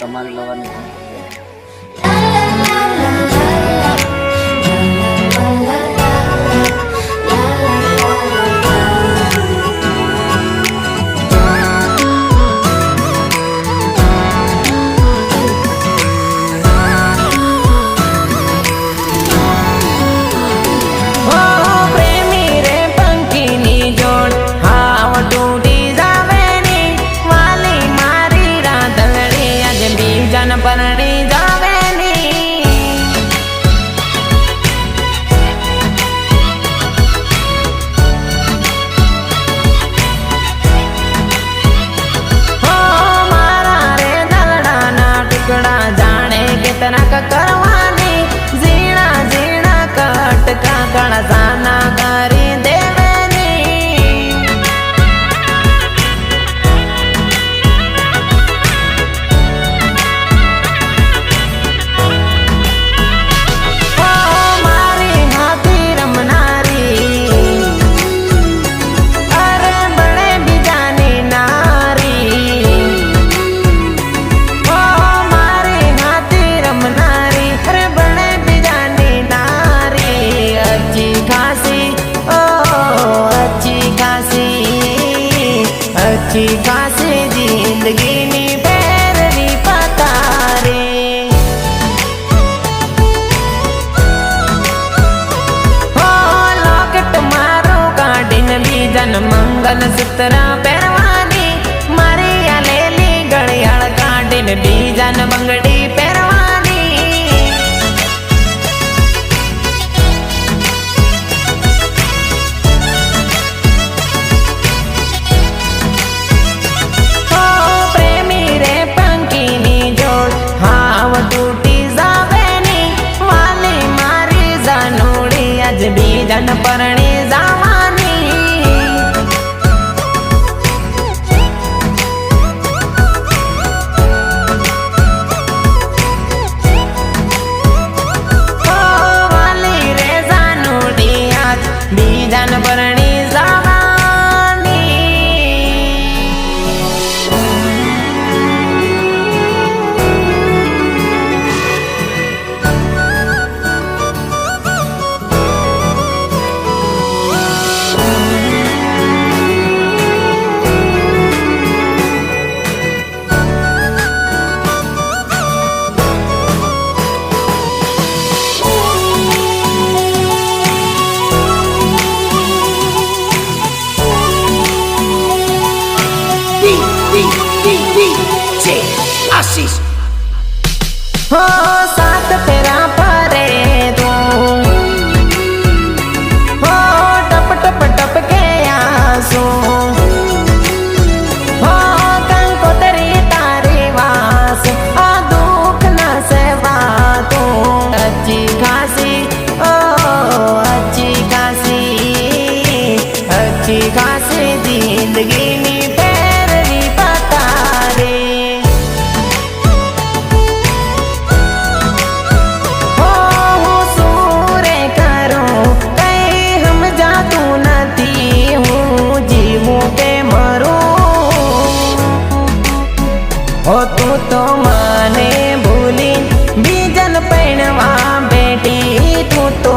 તમારી લવાની પરણી જાવેની હો મારા રે દલડાના ટુકડા જાણે કે તનક કરવાની ઝીણા ઝીણા કટકા કળસાના કરી अच्छी खासी जिंदगी नी पैरवी पतारे हो लॉकेट मारो काढीन बीजन मंगल सूत्र पहरवानी मारिया लेली घड़ियाल काढीन बीजन बंगड़ी पहरवानी बीजन परणी जावानी ओ वाली रे जानूड़ी आज बीजन परणी जावानी आशीष हो साथ फेरा परे तू हो टप टप टप के आंसू हो कंको तेरी तारी वास आ दुख न सेवा तू अच्छी खासी ओ अच्छी खासी जिंदगी नी पैरवी पतारे हो तू तो माने भूली बीजन पैणवा बेटी तू तो